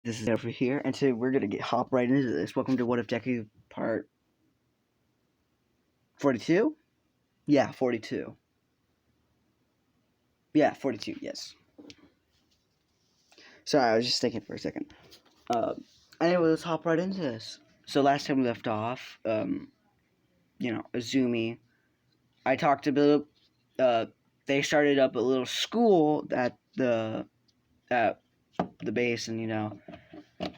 This is over here, and today we're gonna hop right into this. Welcome to What If Deku Part 42? Yeah, 42. Yeah, 42, yes. Sorry, I was just thinking for a second. Um, anyway, let's hop right into this. So last time we left off, Azumi, I talked about, they started up a little school at the base and,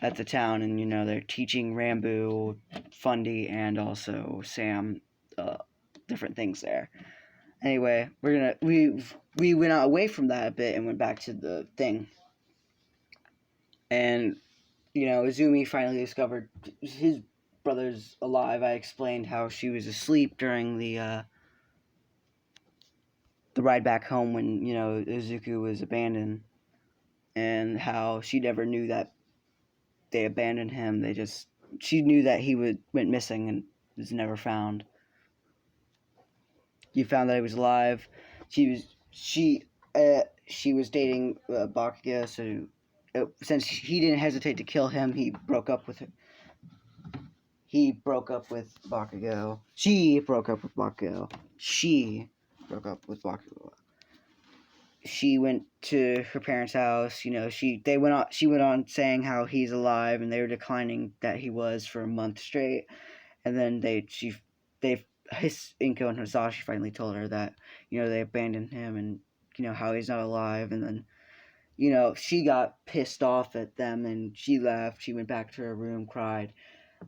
at the town, and, they're teaching Rambo, Fundy, and also Sam, different things there. Anyway, we went away from that a bit and went back to the thing. And Izumi finally discovered his brother's alive. I explained how she was asleep during the ride back home when Izuku was abandoned, and how she never knew that they abandoned him. She knew that went missing and was never found. You found that he was alive. She was dating Bakugo, so since he didn't hesitate to kill him, he broke up with her. He broke up with Bakugo. She broke up with Bakugo. She broke up with Bakugo. She went to her parents' house. She went on saying how he's alive, and they were declining that he was for a month straight. And then Inko and Hisashi finally told her that they abandoned him, and how he's not alive. And then she got pissed off at them, and she left. She went back to her room, cried.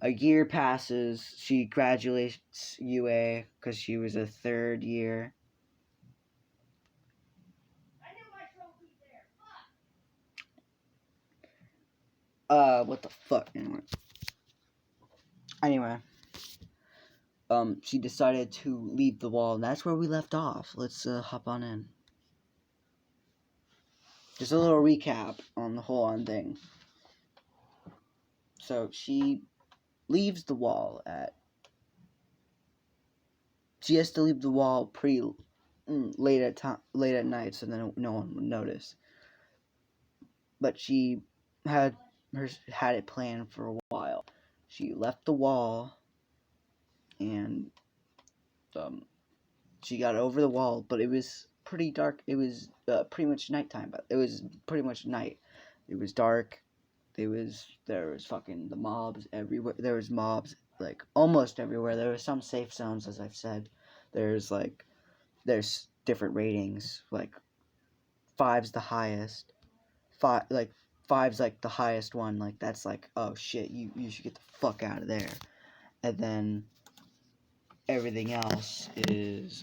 A year passes. She graduates UA because she was a third year. What the fuck? Anyway, she decided to leave the wall, and that's where we left off. Let's hop on in. Just a little recap on the whole on thing. So she leaves the wall at. She has to leave the wall late at night, so then no one would notice. But she had it planned for a while. She left the wall, and she got over the wall, but it was pretty dark. It was pretty much nighttime, but it was pretty much night. It was dark. There was fucking the mobs everywhere. There was mobs like almost everywhere. There were some safe zones, as I've said. There's different ratings. Like five's the highest. Five's like the highest one. Like that's like, oh shit, you should get the fuck out of there. And then everything else is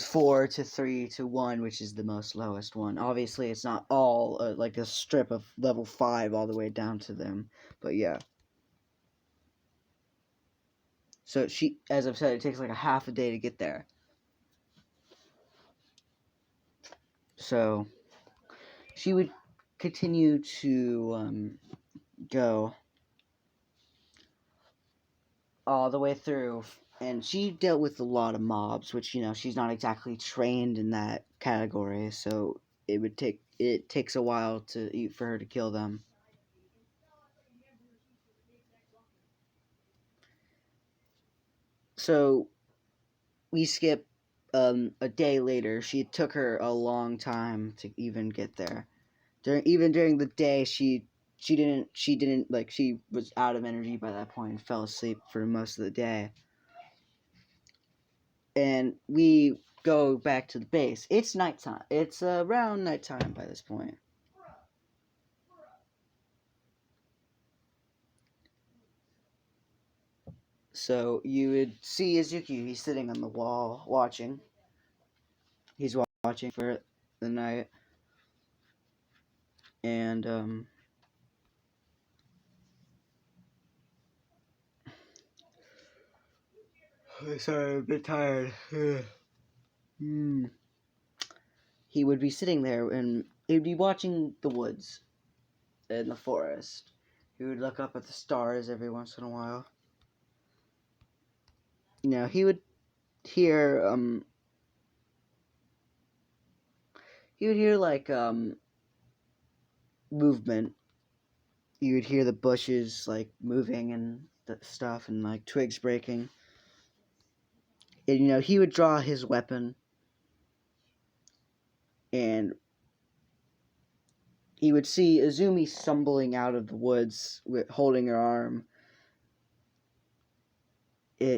4 to 3 to 1, which is the most lowest one. Obviously, it's not all like a strip of level 5 all the way down to them, but yeah. So as I've said, it takes like a half a day to get there. So she would continue to go all the way through, and she dealt with a lot of mobs, which she's not exactly trained in that category, so it takes a while for her to kill them. So we skip a day later. She took her a long time to even get there. During the day, she was out of energy by that point and fell asleep for most of the day. And we go back to the base. It's nighttime. It's around nighttime by this point. So you would see Izuki. He's sitting on the wall watching. He's watching for the night. And sorry, I'm a bit tired. He would be sitting there, and he'd be watching the woods in the forest. He would look up at the stars every once in a while. He would hear he would hear like movement. You would hear the bushes like moving and stuff, and like twigs breaking. And he would draw his weapon, and he would see Izumi stumbling out of the woods with holding her arm.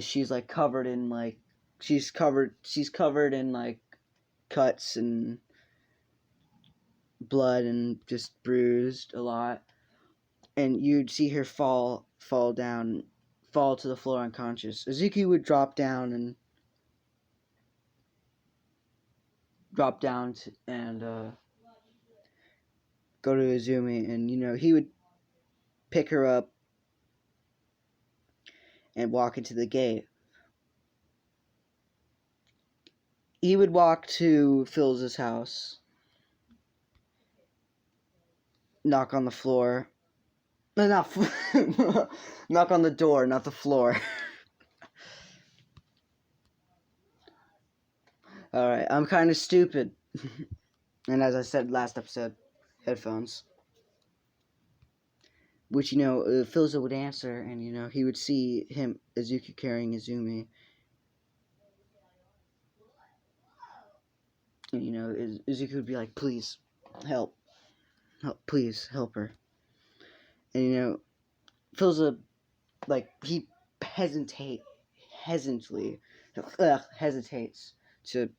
She's like covered in like she's covered in like cuts and blood and just bruised a lot. And you'd see her fall down, fall to the floor unconscious. Izuki would drop down and go to Izumi, and he would pick her up and walk into the gate. He would walk to Phil's house, knock on the floor. No, not knock on the door, not the floor. All right, I'm kind of stupid. And as I said last episode, headphones. Which Philza would answer, and he would see Izuki carrying Izumi, and Izuki would be like, "Please, help, please help her." And Philza, like, he hesitantly hesitates to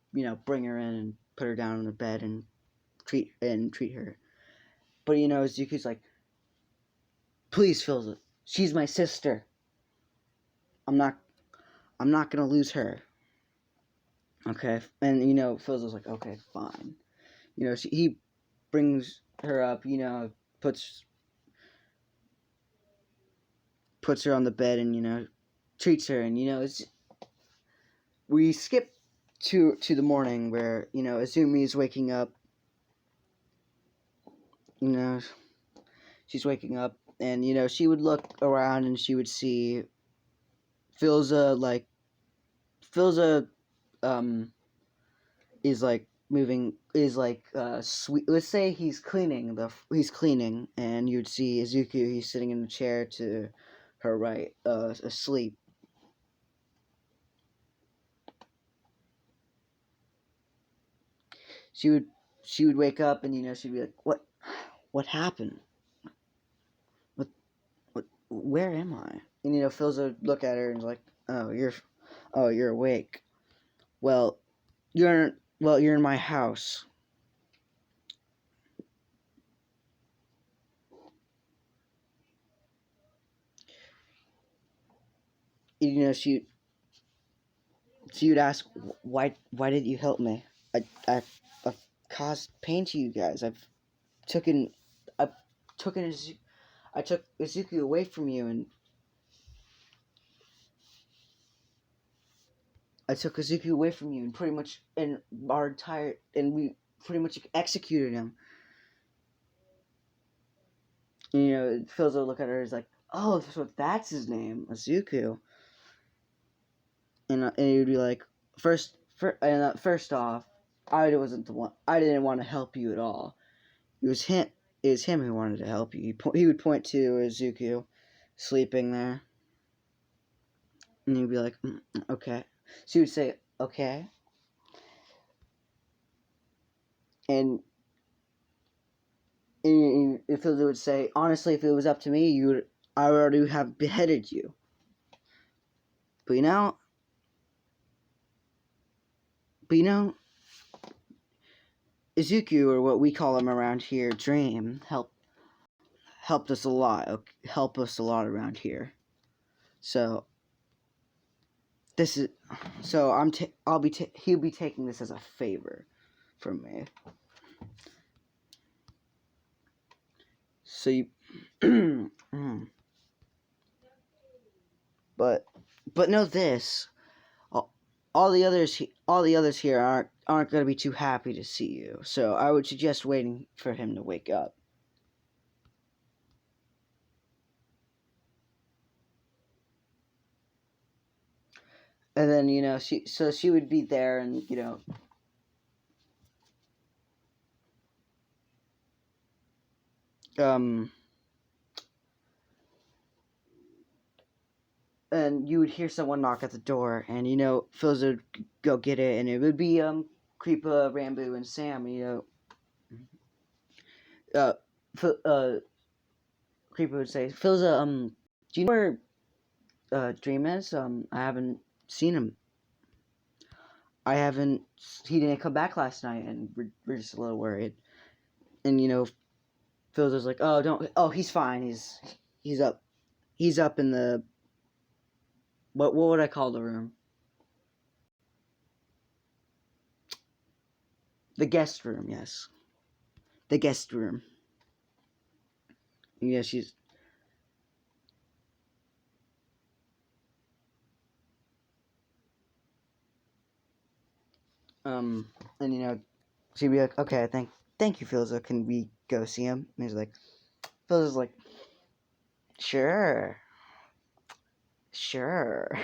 bring her in and put her down on the bed and treat her. But Izuki's like, "Please, Philza, she's my sister. I'm not gonna lose her." Okay, and Philza's like, "Okay, fine." He brings her up. Puts her on the bed and treats her, and we skip to the morning where Azumi is waking up. She's waking up, and she would look around and she would see Philza is like moving is like sweet. Let's say he's cleaning, and you'd see Izuku. He's sitting in a chair to her right, asleep. She would wake up, and she'd be like, what happened? What where am I? And Phil's would look at her and is like, you're awake. Well, you're in my house. She would ask, why did you help me? I've caused pain to you guys. Taken I taken I took Izuku away from you, and pretty much and our entire and we pretty much executed him. And, Phil's would look at her and is like, "Oh, so that's his name, Izuku." And he would be like, first off, I wasn't the one. I didn't want to help you at all. It was him. It was him who wanted to help you. He would point to Izuku sleeping there, and he'd be like, "Okay." She would say, "Okay," and if it would say, "Honestly, if it was up to me, I would already have beheaded you." But Izuku, or what we call him around here, Dream, helped us a lot. Help us a lot around here. So this is so he'll be taking this as a favor from me. So you, but know this. All the others here aren't going to be too happy to see you. So I would suggest waiting for him to wake up. And then she would be there, and um, and you would hear someone knock at the door, and Phil's would go get it, and it would be Creepa, Rambo, and Sam. Uh, Creepa would say, "Philza, do you know where Dream is? I haven't seen him. I haven't. He didn't come back last night, and we're just a little worried." And Phil's was like, "Oh, don't. Oh, he's fine. He's up. He's up in the what would I call the room? The guest room. Yes, the guest room. Yeah, she's and she'd be like, "Okay, thank you, Philza. Can we go see him?" And he's like, Philza's like, "Sure, sure."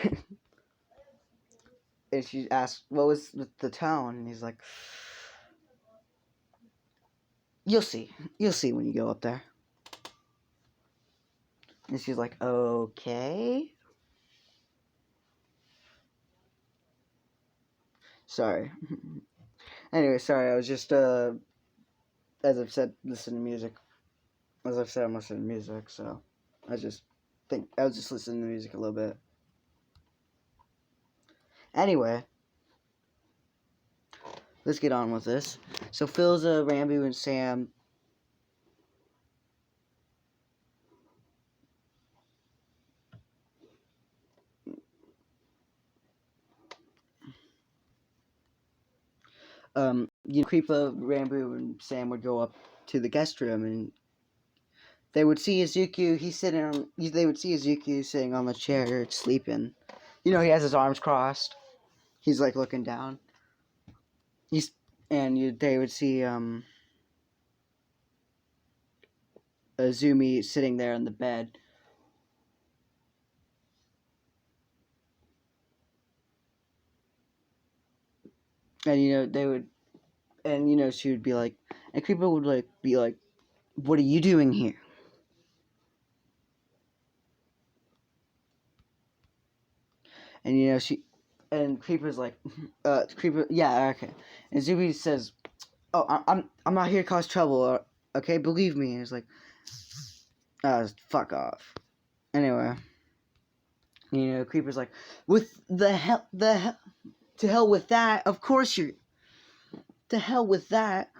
And she asked, "What was the tone?" And he's like, You'll see when you go up there." And she's like, "Okay." Sorry. Anyway, sorry. I was just as I've said, listen to music. As I've said, I'm listening to music, so I was just listening to music a little bit. Anyway, let's get on with this. So Philza, Rambo, and Sam. Creepa, Rambo, and Sam would go up to the guest room, and they would see Izuku. They would see Izuku sitting on the chair, sleeping. He has his arms crossed. He's like looking down. They would see Azumi sitting there in the bed. And they would, and she would be like, and Creepa would be like, "What are you doing here?" And Creepa's like, Creepa, yeah, okay. And Zubi says, "Oh, I'm not here to cause trouble, okay? Believe me." And it's like, fuck off. Anyway, Creeper's like, "With the hell, to hell with that. Of course you're, to hell with that.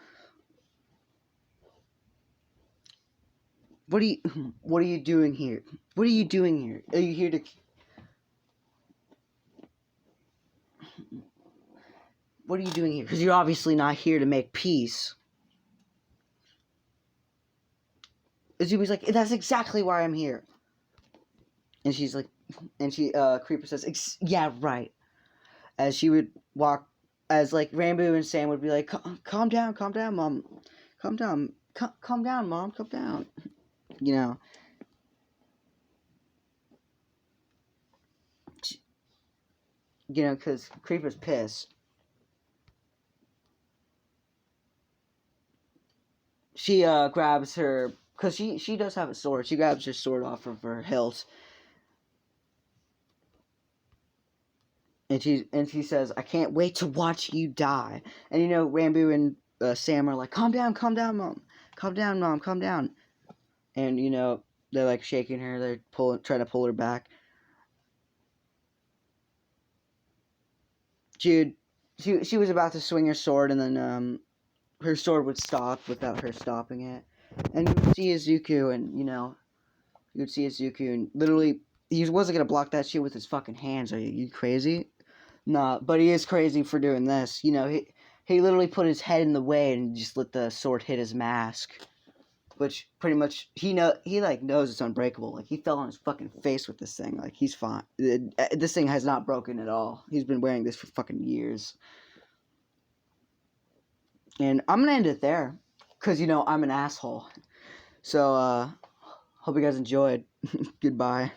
What are you doing here? What are you doing here? Are you here to?" What are you doing here? Because you're obviously not here to make peace. Azumi's like, "That's exactly why I'm here." And she's like, Creeper says, "Yeah, right." As she would walk, as like Rambo and Sam would be like, calm down, mom. Calm down. Calm down, mom. Calm down. You know. Because Creeper's pissed. She grabs her, because she does have a sword. She grabs her sword off of her hilt. And she says, "I can't wait to watch you die." And Rambo and Sam are like, calm down, mom. Calm down, mom. Calm down. And they're like shaking her. They're trying to pull her back. She was about to swing her sword, and then her sword would stop without her stopping it. And you would see Izuku, and and literally he wasn't gonna block that shit with his fucking hands. Are you crazy? Nah, but he is crazy for doing this. He literally put his head in the way and just let the sword hit his mask. Which pretty much he knows it's unbreakable. Like, he fell on his fucking face with this thing. Like, he's fine. This thing has not broken at all. He's been wearing this for fucking years. And I'm gonna end it there, cause I'm an asshole. So hope you guys enjoyed. Goodbye.